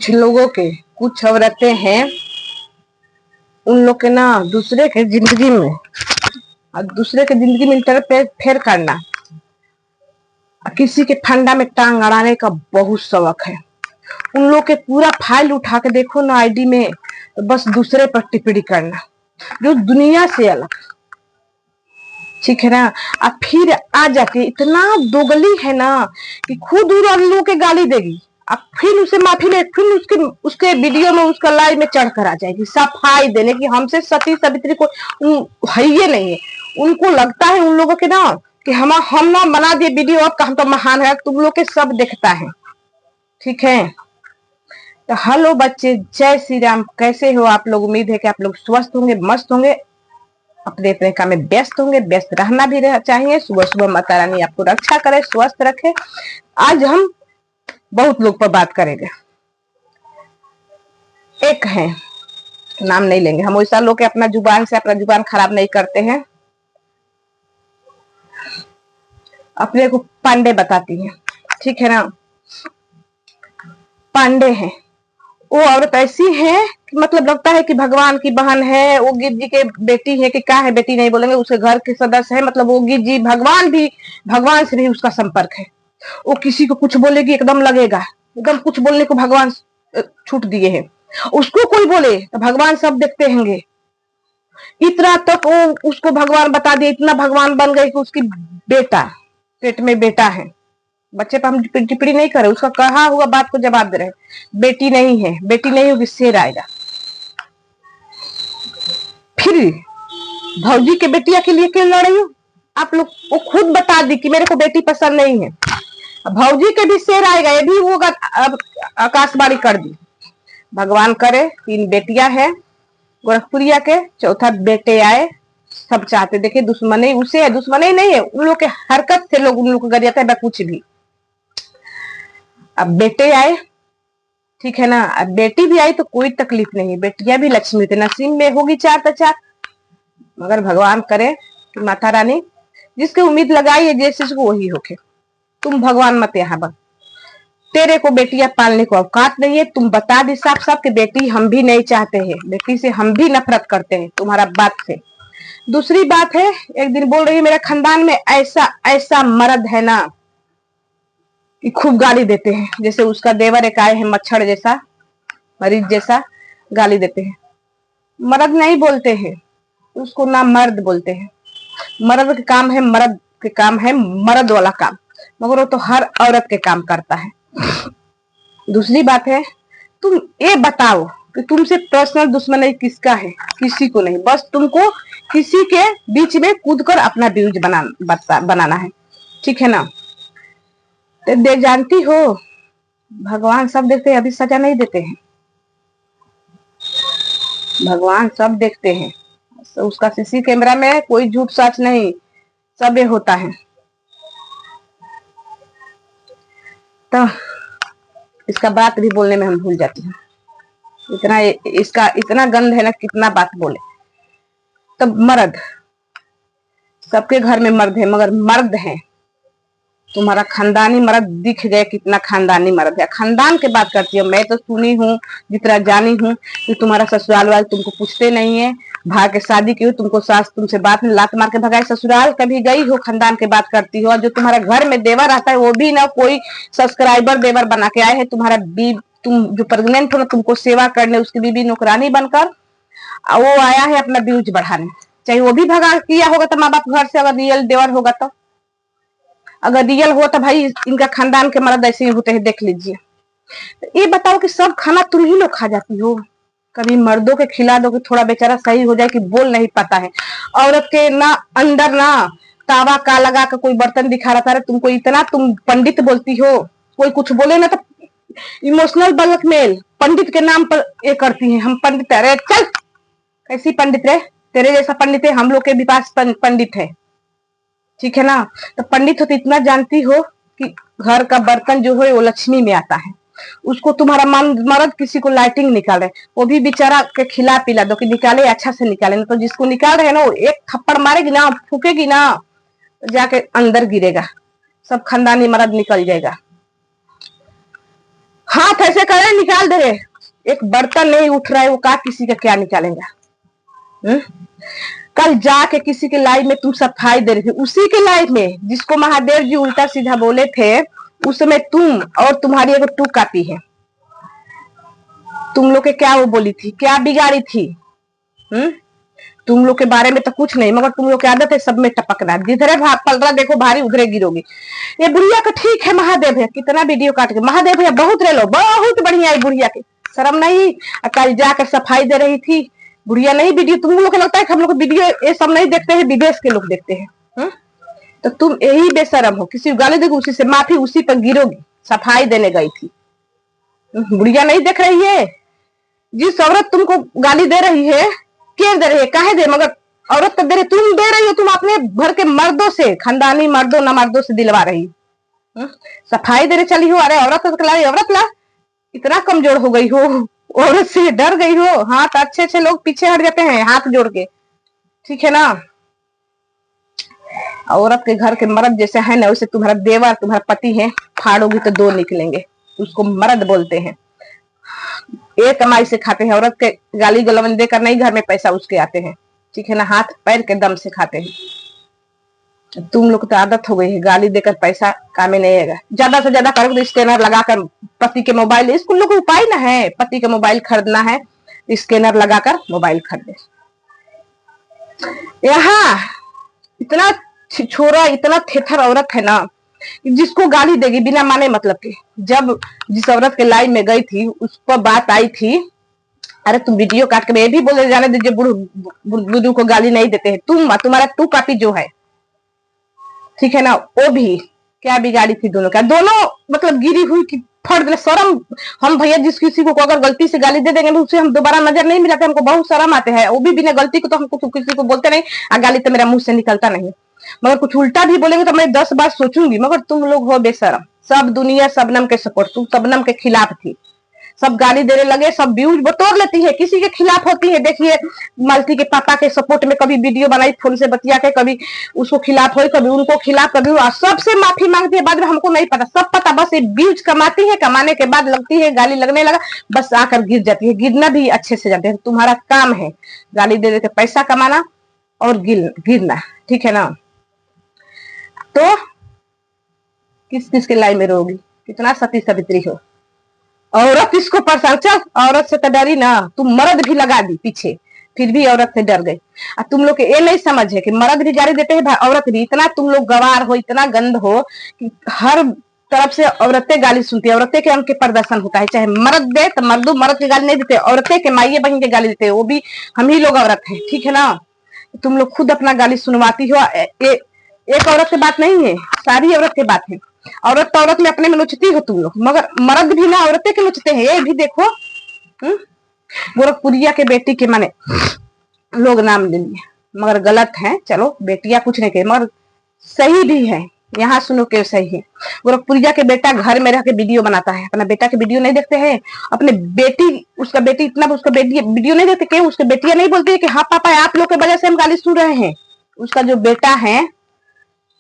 कुछ लोगों के, कुछ औरतें हैं, उन लोग के ना दूसरे के जिंदगी में और दूसरे के जिंदगी में इंटरफेयर करना, किसी के फंडा में टांग अड़ाने का बहुत शौक है। उन लोग के पूरा फाइल उठा के देखो ना आईडी में, तो बस दूसरे पर टिप्पणी करना, जो दुनिया से अलग, ठीक है ना। अब फिर आ जाके इतना दोगली है ना कि खुद उन लोगों के गाली देगी, अब फिर उसे माफी ले, फिर उसके वीडियो में, उसका लाइव में चढ़ कर आ जाएगी सफाई देने की हमसे सती सावित्री को है ये नहीं है। उनको लगता है उन लोगों के ना कि हम ना बना दिए वीडियो, अब हम तो महान है, तुम लोग के सब देखता है, ठीक है। तो हेलो बच्चे, जय श्री राम, कैसे हो आप लोग? उम्मीद है कि आप लोग स्वस्थ होंगे, मस्त होंगे, अपने अपने काम में व्यस्त होंगे, व्यस्त रहना भी चाहिए। सुबह सुबह माता रानी आपको रक्षा करे, स्वस्थ रखे। आज हम बहुत लोग पर बात करेंगे। एक है, नाम नहीं लेंगे, हम वैसा लोग अपना जुबान खराब नहीं करते हैं। अपने को पांडे बताती है, ठीक है ना। पांडे हैं, वो औरत ऐसी है कि मतलब लगता है कि भगवान की बहन है, वो गिर जी के बेटी है कि क्या है, बेटी नहीं बोलेंगे, उसके घर के सदस्य है, मतलब वो गिर जी भगवान से भी उसका संपर्क है। वो किसी को कुछ बोलेगी एकदम लगेगा, एकदम कुछ बोलने को भगवान छूट दिए हैं। उसको कोई बोले तो भगवान सब देखते होंगे, इतना तक वो उसको भगवान बता दिए, इतना भगवान बन गए कि उसकी बेटा, पेट में बेटा है। बच्चे पर हम टिप्पणी नहीं करे, उसका कहा हुआ बात को जवाब दे रहे। बेटी नहीं है, बेटी नहीं होगी, शेर आएगा। फिर भौजी के बेटिया के लिए क्यों लड़ रही हूँ? आप लोग, वो खुद बता दी कि मेरे को बेटी पसंद नहीं है। भौजी के भी शेर आएगा, ये भी होगा। अब आकाशवाणी कर दी, भगवान करे 3 बेटियां हैं गोरखपुरिया के, चौथा बेटे आए। सब चाहते, देखिए दुश्मनी उसे है, दुश्मनी नहीं है, उन लोग के हरकत से लोग उन लोग को गरियाता है कुछ भी। अब बेटे आए, ठीक है ना। अब बेटी भी आई तो कोई तकलीफ नहीं, बेटियां भी लक्ष्मी थे, नसीब में होगी 4 तो 4। मगर भगवान करे कि माता रानी जिसकी उम्मीद लगाई है जैसे को वही होके, तुम भगवान मत यहाँ बन, तेरे को बेटियां पालने को औकात नहीं है। तुम बता दी साफ साफ कि बेटी हम भी नहीं चाहते हैं, बेटी से हम भी नफरत करते हैं, तुम्हारा बात से। दूसरी बात है, एक दिन बोल रही है मेरे खानदान में ऐसा ऐसा मर्द है ना कि खूब गाली देते हैं, जैसे उसका देवर एक आए हैं मच्छर जैसा, मरीज जैसा गाली देते हैं। मर्द नहीं बोलते हैं उसको, ना मर्द बोलते हैं। मर्द के काम है, मर्द के काम है मर्द वाला काम, मगर वो तो हर औरत के काम करता है। दूसरी बात है, तुम ये बताओ कि तुमसे पर्सनल दुश्मनी किसका है? किसी को नहीं, बस तुमको किसी के बीच में कूद कर अपना व्यूज बनाना है, ठीक है ना। तो जानती हो भगवान सब देखते हैं, अभी सजा नहीं देते हैं। भगवान सब देखते हैं, तो उसका सीसी कैमरा में कोई झूठ सच नहीं, सब ये होता है। तो इसका बात भी बोलने में हम भूल जाती हैं, इतना इसका इतना गंध है ना, कितना बात बोले। तो मर्द, सबके घर में मर्द है, मगर मर्द है तुम्हारा खानदानी मर्द दिख गए, कितना खानदानी मर्द है। खानदान के बात करती हो, मैं तो सुनी हूँ, जितना जानी हूँ कि तुम्हारा ससुराल वाले तुमको पूछते नहीं है, भाई के शादी की हो, तुमको सास तुमसे बात में लात मार के भगाई, ससुराल कभी गई हो, खानदान के बात करती हो। और जो तुम्हारा घर में देवर आता है वो भी ना कोई सब्सक्राइबर देवर बना के आए है, तुम्हारा तुम जो प्रेग्नेंट हो ना, तुमको सेवा करने, उसकी बीबी नौकरानी बनकर वो आया है अपना व्यूज बढ़ाने। चाहे वो भी भगा किया होगा तो माँ बाप घर से, अगर रियल देवर होगा तो। अगर रियल हो तो भाई इनका खानदान के मर्द ऐसे ही होते हैं, देख लीजिए। ये बताओ कि सब खाना तुम ही लोग खा जाती हो? कभी मर्दों के खिला दो कि थोड़ा बेचारा सही हो जाए, कि बोल नहीं पाता है। औरत के ना अंदर ना तावा का लगा कर कोई बर्तन दिखा रहा था, तुमको इतना तुम पंडित बोलती हो, कोई कुछ बोले ना तो इमोशनल ब्लैकमेल पंडित के नाम पर ये करती है। हम पंडित, अरे चल कैसी पंडित रे, तेरे जैसा पंडित है, हम लोग के भी पास पंडित है, ठीक है ना। तो पंडित हो तो इतना जानती हो कि घर का बर्तन जो है वो लक्ष्मी में आता है। उसको तुम्हारा मर्द किसी को लाइटिंग निकाले, वो भी बेचारा के खिला पिला दो कि निकाले, अच्छा से निकाले, ना तो जिसको निकाल रहे हैं ना वो एक थप्पड़ मारेगी ना, फूकेगी ना, तो जाके अंदर गिरेगा, सब खानदानी मर्द निकल जाएगा। हाथ जैसे करे निकाल दे रहे, एक बर्तन नहीं उठ रहा है, वो का किसी का क्या निकालेगा। कल जाके किसी के लाइफ में तुम सफाई दे रही थी, उसी के लाइफ में जिसको महादेव जी उल्टा सीधा बोले थे, उस समय तुम और तुम्हारी एक टू कापी है, तुम लोग के क्या वो बोली थी, क्या बिगाड़ी थी। तुम लोग के बारे में तो कुछ नहीं, मगर तुम लोग की आदत है सब में टपकना, जिधरे पल रहा देखो भारी उधरे गिरोगी। ये बुढ़िया का ठीक है, महादेव है कितना वीडियो काट के, महादेव है बहुत रह लो, बहुत बढ़िया है बुढ़िया के, शर्म नहीं। कल जाकर सफाई दे रही थी, बुढ़िया नहीं वीडियो, तुम लोग को लगता है कि हम लोग वीडियो ये सब नहीं देखते हैं, विदेश के लोग देखते हैं। तो तुम यही बेशरम हो, किसी गाली देगी उसी से माफी उसी पर गिरोगी, सफाई देने गई थी। बुढ़िया नहीं देख रही है, जिस औरत तुमको गाली दे रही है, क्यों दे रही है, काहे दे, मगर औरत तो दे रही, तुम दे रही हो, तुम अपने घर के मर्दों से, खानदानी मर्दों न मर्दों से दिलवा रही हो। सफाई देने चली हो, अरे औरत औरत ला, इतना कमजोर हो गई हो, औरत से डर गई हो। हाँ तो अच्छे अच्छे लोग पीछे हट जाते हैं हाथ जोड़ के, ठीक है ना। औरत के घर के मर्द जैसे है ना, वैसे तुम्हारा देवर तुम्हारा पति है, फाड़ोगी तो दो निकलेंगे, उसको मर्द बोलते हैं। एक कमाई से खाते हैं, औरत के गाली गलौज देकर नहीं घर में पैसा उसके आते हैं, ठीक है ना, हाथ पैर के दम से खाते हैं। तुम लोग तो आदत हो गई है गाली देकर पैसा कामे नहीं आएगा, ज्यादा से ज्यादा करोगे तो स्कैनर लगाकर पति के मोबाइल, इसको लोग उपाय ना है, पति का मोबाइल खरीदना है स्कैनर लगाकर मोबाइल खरीदे। यहाँ इतना छोरा इतना थेथर औरत है ना, जिसको गाली देगी बिना माने मतलब के। जब जिस औरत के लाइन में गई थी उस पर बात आई थी, अरे तुम वीडियो काट के, मैं भी बोले जाने दीजिए, बुढ़ू को गाली नहीं देते हैं, तुम्हारा टू कापी जो है, ठीक है ना, वो भी क्या बिगाड़ी थी दोनों का, दोनों मतलब गिरी हुई की फट गए शर्म। हम भैया जिस किसी को अगर गलती से गाली दे देंगे तो उसे हम दोबारा नजर नहीं मिलाते, हमको बहुत शर्म आते हैं, वो भी बिना गलती को तो हमको किसी को बोलते नहीं, गाली तो मेरा मुंह से निकलता नहीं, मगर कुछ उल्टा भी बोलेंगे तो मैं 10 बार सोचूंगी। मगर तुम लोग हो बेशरम, सब दुनिया शबनम के सपोर्ट, तुम शबनम के खिलाफ थी, सब गाली देने लगे, सब व्यूज बटोर लेती है, किसी के खिलाफ होती है। देखिए मालती के पापा के सपोर्ट में कभी वीडियो बनाई फोन से बतिया के, कभी उसको खिलाफ हुई, कभी उनको खिलाफ, कभी सबसे माफी मांगती है, बाद में हमको नहीं पता, सब पता, बस ये व्यूज कमाती है, कमाने के बाद लगती है गाली लगने लगा, बस आकर गिर जाती है, गिरना भी अच्छे से जानते हैं, तुम्हारा काम है गाली दे देकर पैसा कमाना और गिरना, ठीक है ना। तो किस किस के लाइन में रहोगी, कितना सती सावित्री हो। औरत इसको परेशान, चल औरत से तो डरी ना, तुम मर्द भी लगा दी पीछे, फिर भी औरत से डर गई। और तुम लोग के ये नहीं समझ है कि मर्द भी गाली देते हैं, औरत भी, इतना तुम लोग गवार हो, इतना गंद हो कि हर तरफ से औरतें गाली सुनती है, औरतें के अंक प्रदर्शन होता है, चाहे मर्द दे तो मर्द की गाली नहीं देते, औरतें के माइये बहन के गाली देते हैं, वो भी हम ही लोग औरत है, ठीक है ना। तुम लोग खुद अपना गाली सुनवाती हो, एक औरत की बात नहीं है, सारी औरत की बात है। औरत तो औरत में अपने में लुचती हो तुम लोग, मगर मर्द भी ना औरतें के लुचते हैं, ये भी देखो। गोरखपुरिया के बेटी के माने लोग नाम ले लिए, मगर गलत है, चलो बेटियां कुछ नहीं कहे, मगर सही भी है, यहाँ सुनो के सही है। गोरखपुरिया के बेटा घर में रह के वीडियो बनाता है, अपना बेटा के वीडियो नहीं देखते हैं, अपने बेटी उसका बेटी इतना उसका बेटी वीडियो नहीं देखते, क्यों उसके बेटियां नहीं बोलती है कि हाँ पापा आप लोग के वजह से हम गाली सुन रहे हैं। उसका जो बेटा है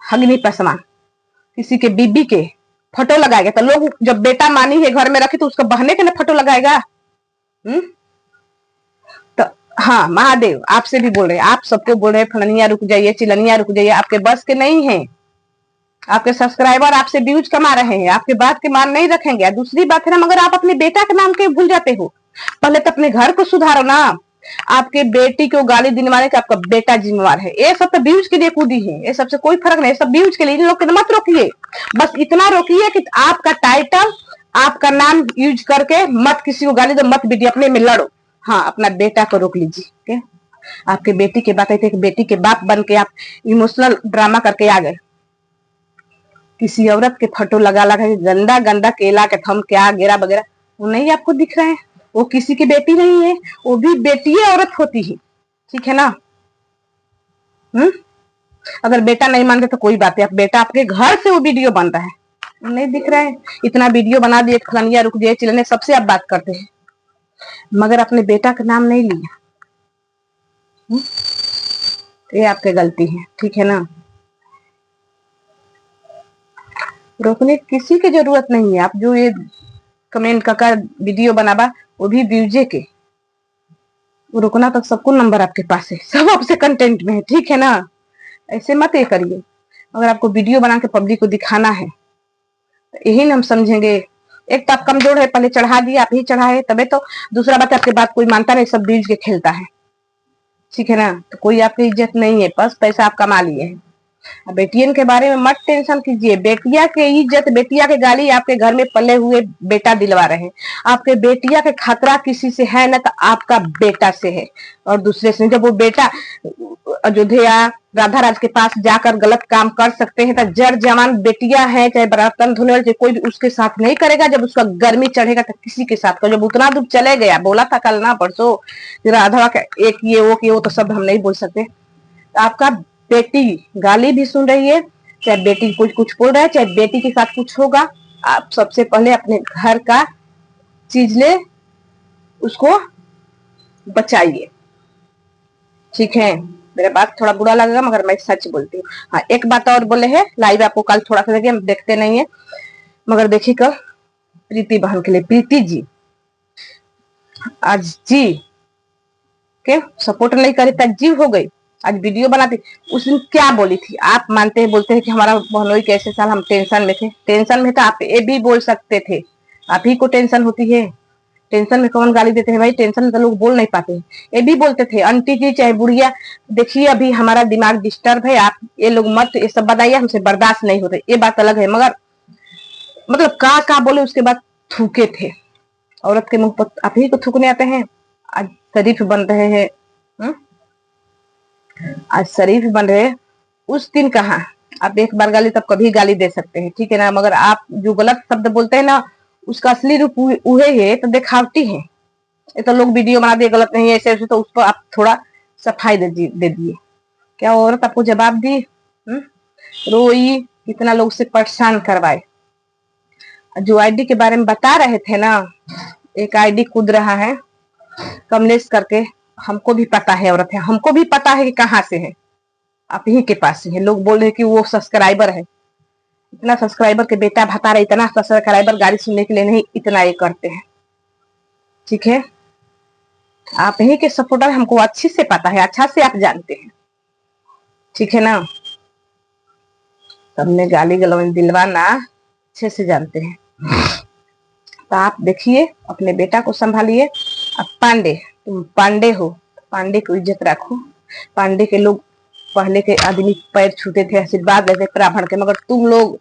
अग्नि पसमान, किसी के बीबी के फोटो लगाएगा, तो लोग जब बेटा मानी है घर में रखे तो उसका बहने के ना फोटो लगाएगा। तो हाँ महादेव आपसे भी बोल रहे हैं, आप सबको बोल रहे हैं फलनिया रुक जाइए, चिलनिया रुक जाइए, आपके बस के नहीं है, आपके सब्सक्राइबर आपसे व्यूज कमा रहे हैं, आपके बात के मान नहीं रखेंगे। दूसरी बात है ना, मगर आप अपने बेटा के नाम के भूल जाते हो, पहले तो अपने घर को सुधारो ना। आपके बेटी को गाली दिलवाने का आपका बेटा जिम्मेवार है, ये सब तो व्यूज के लिए कूदी है, ये सबसे कोई फर्क नहीं, सब व्यूज के लिए। इन लोग के मत रोकिए, बस इतना रोकिए कि आपका टाइटल आपका नाम यूज करके मत किसी को गाली दो, मत वीडियो अपने में लड़ो। हाँ अपना बेटा को रोक लीजिए। आपके बेटी के बात आई थी, बेटी के बाप बन के आप इमोशनल ड्रामा करके आ गए, किसी औरत के फोटो लगा लगा गंदा गंदा केला के थम क्या गेरा वगैरह, वो नहीं आपको दिख रहा है, वो किसी की बेटी नहीं है, वो भी बेटी औरत होती है, ठीक है ना। अगर बेटा नहीं मानते तो कोई बात है, आप बेटा आपके घर से वो वीडियो बन रहा है, नहीं दिख रहा है, इतना वीडियो बना दिए, फलनिया रुक जाए चिलने सबसे आप बात करते हैं, मगर अपने बेटा का नाम नहीं लिया। ये आपकी गलती है, ठीक है ना। रोकने किसी की जरूरत नहीं है, आप जो ये कमेंट कर वीडियो बनाबा, वो भी व्यूजे के। रुकना तक सबको नंबर आपके पास है, सब आपसे कंटेंट में है, ठीक है ना। ऐसे मत ये करिए। अगर आपको वीडियो बना के पब्लिक को दिखाना है तो यही ना हम समझेंगे। एक तो आप कमजोर है, पहले चढ़ा दिया, आप ही चढ़ाए तबे तो। दूसरा बात आपके बात कोई मानता नहीं, सब बीज के खेलता है, ठीक है ना। तो कोई आपकी इज्जत नहीं है, बस पैसा आप कमा लिए हैं। बेटियन के बारे में मत टेंशन कीजिए। बेटिया के इज्जत, बेटिया के गाली आपके घर में पले हुए बेटा दिलवा रहे हैं। आपके बेटिया के खतरा किसी से है ना तो आपका बेटा से है, और दूसरे से। जब वो बेटा अयोध्या राधा राज के पास जाकर गलत काम कर सकते हैं तो जड़ जवान बेटिया है, चाहे बर्तन धोने वाले, कोई भी उसके साथ नहीं करेगा। जब उसका गर्मी चढ़ेगा तो किसी के साथ कर। जब उतना दूर चले गया, बोला था कल ना परसों राधा का एक ये वो तो सब हम नहीं बोल सकते। तो आपका बेटी गाली भी सुन रही है, चाहे बेटी कुछ बोल रहा है, चाहे बेटी के साथ कुछ होगा, आप सबसे पहले अपने घर का चीज ले, उसको बचाइए, ठीक है। मेरा बात थोड़ा बुरा लगेगा मगर मैं सच बोलती हूँ। हाँ, एक बात और बोले है, लाइव आपको कल थोड़ा सा देखिए, हम देखते नहीं है मगर देखिए कल प्रीति बहन के लिए, प्रीति जी आज जी के सपोर्ट नहीं करे तो जीव हो गई। आज वीडियो बनाती, उस दिन क्या बोली थी? आप मानते हैं, बोलते हैं कि हमारा बहनोई कैसे साल हम टेंशन में थे। टेंशन में तो आप ये भी बोल सकते थे, आप ही को टेंशन होती है। टेंशन में कौन गाली देते हैं भाई? टेंशन में तो लोग बोल नहीं पाते हैं। ये भी बोलते थे, आंटी जी चाहे बुढ़िया, देखिए अभी हमारा दिमाग डिस्टर्ब है, आप ये लोग मत ये सब बताइए, हमसे बर्दाश्त नहीं होते। ये बात अलग है, मगर मतलब का बोले उसके बाद थूके थे। औरत के मुंह पर आप ही को थूकने आते हैं। आज शरीफ बन रहे हैं, आज शरीफ बन रहे। उस दिन कहा आप एक बार गाली तब कभी गाली दे सकते हैं, ठीक है ना। मगर आप जो गलत शब्द बोलते हैं ना, उसका असली रूप उहे है तो दिखावटी है। ये तो लोग वीडियो बना दिए, गलत नहीं है ऐसे, तो उस पर आप थोड़ा सफाई दे दिए। क्या औरत आपको जवाब दी? रोई, कितना लोग से परेशान करवाए। जो आईडी के बारे में बता रहे थे ना, एक आईडी कूद रहा है कमलेश करके, हमको भी पता है औरत है, हमको भी पता है कि कहाँ से है, आप ही के पास से है। लोग बोल रहे कि वो सब्सक्राइबर है। इतना सब्सक्राइबर के बेटा बता रहे, इतना सब्सक्राइबर गाड़ी सुनने के लिए नहीं, इतना ये करते हैं, ठीक है। आप ही के सपोर्टर, हमको अच्छे से पता है, अच्छा से आप जानते हैं, ठीक है ना। सबने गाली गलौज दिलवाना अच्छे से जानते हैं। तो आप देखिए, अपने बेटा को संभालिए। अब पांडे, तुम पांडे हो, पांडे को इज्जत रखो। पांडे के लोग, पहले के आदमी पैर छूते थे, आशीर्वाद लेते ब्राह्मण के, मगर तुम लोग,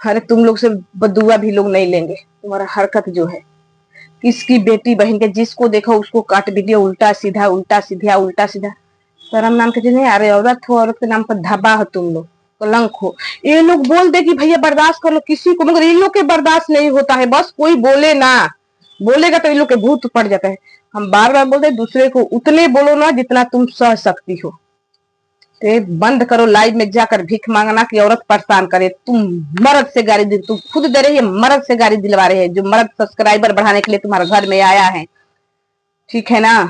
अरे तुम लोग से बदुआ भी लोग नहीं लेंगे। तुम्हारा हरकत जो है, किसकी बेटी बहन के जिसको देखो उसको काट वीडियो, उल्टा सीधा उल्टा सीधा उल्टा सीधा। शर्म नाम के चीज नहीं आ रहे। औरत हो, औरत के नाम पर धब्बा हो तुम लोग, कलंक हो। ये लोग बोल दे कि भैया बर्दाश्त कर लो किसी को, मगर इन लोग के बर्दाश्त नहीं होता है। बस कोई बोले ना, बोलेगा तो इन लोग के भूत पड़ जाता है। हम बार बार बोलते दूसरे को उतने बोलो ना जितना तुम सह सकती हो। तो बंद करो लाइव में जाकर भीख मांगना कि औरत परेशान करे। तुम मर्द से गाली दी, तुम खुद दे रही है, मर्द से गाली दिलवा रहे हैं, जो मर्द सब्सक्राइबर बढ़ाने के लिए तुम्हारे घर में आया है, ठीक है ना।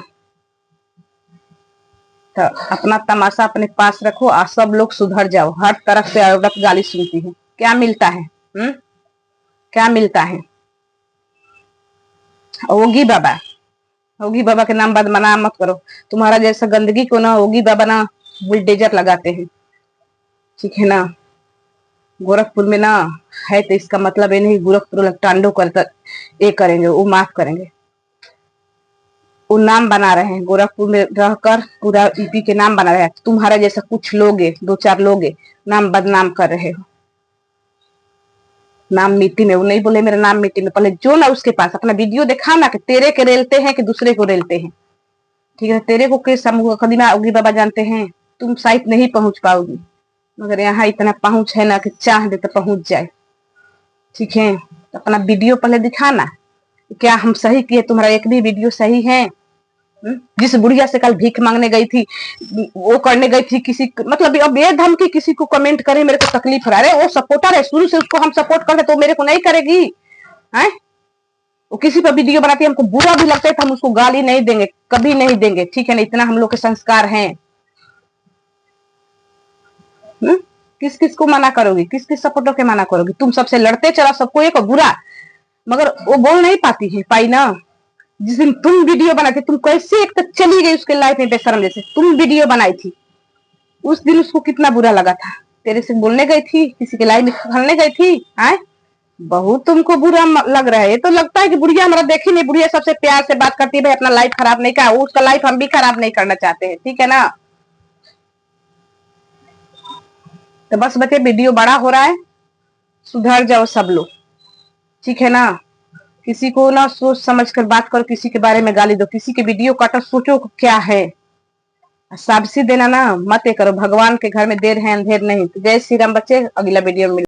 तो अपना तमाशा अपने पास रखो और सब लोग सुधर जाओ। हर तरफ से औरत गाली सुनती है, क्या मिलता है? क्या मिलता है? ओगी बाबा, ओगी बाबा के नाम बदनाम मत करो। तुम्हारा जैसा गंदगी को ना ओगी बाबा ना बुलडोजर लगाते हैं, ठीक है ना। गोरखपुर में ना है तो इसका मतलब ये नहीं गोरखपुर टांडो कर ये करेंगे, वो माफ करेंगे। वो नाम बना रहे हैं, गोरखपुर में रहकर पूरा यूपी के नाम बना रहे हैं। तुम्हारा जैसा कुछ लोग, दो चार लोग नाम बदनाम कर रहे हो। नाम मिट्टी में, वो नहीं बोले मेरा नाम मिट्टी में। पहले जो ना उसके पास अपना वीडियो दिखा ना कि तेरे के रेलते हैं कि दूसरे को रेलते हैं, ठीक है। तेरे को किस कदीमा ओगी बाबा जानते हैं, तुम शायद नहीं पहुंच पाओगी, मगर यहाँ इतना पहुंच है ना कि चाह दे तो पहुंच जाए, ठीक है। अपना वीडियो पहले दिखाना, क्या हम सही किए? तुम्हारा एक भी वीडियो सही है? जिस बुढ़िया से कल भीख मांगने गई थी, वो करने गई थी किसी, मतलब अब ये धमकी किसी को कमेंट करे मेरे को तकलीफ रहा है। वो सपोर्टर है, शुरू से उसको हम सपोर्ट करते तो मेरे को नहीं करेगी है। वो किसी पर वीडियो बनाती है, हमको बुरा भी लगता है तो हम उसको गाली नहीं देंगे, कभी नहीं देंगे, ठीक है ना। इतना हम लोग के संस्कार हैं। किस किस को मना करोगी? किस किस सपोर्टर के मना करोगी? तुम सबसे लड़ते चला, सबको एक बुरा मगर वो बोल नहीं पाई ना। जिस दिन तुम वीडियो बनाई थी, तुम कैसे एक तक चली गई उसके लाइफ में बेशरम जैसे, तुम वीडियो बनाई थी, उस दिन उसको कितना बुरा लगा था। तेरे से बोलने गई थी, किसी के लाइफ में खलने गई थी, आए बहुत तुमको बुरा लग रहा है। ये तो लगता है कि बुढ़िया हमारा देखी नहीं, बुढ़िया सबसे प्यार से बात करती है, भाई अपना लाइफ खराब नहीं कर, उसका लाइफ हम भी खराब नहीं करना चाहते हैं, ठीक है ना। तो बस बच्चे, वीडियो बड़ा हो रहा है, सुधर जाओ सब लोग, ठीक है ना। किसी को ना सोच समझ कर बात करो, किसी के बारे में गाली दो, किसी के वीडियो काटो, सोचो क्या है। शाबाशी देना ना मत करो, भगवान के घर में देर है अंधेर नहीं। तो जय श्री राम बच्चे, अगला वीडियो में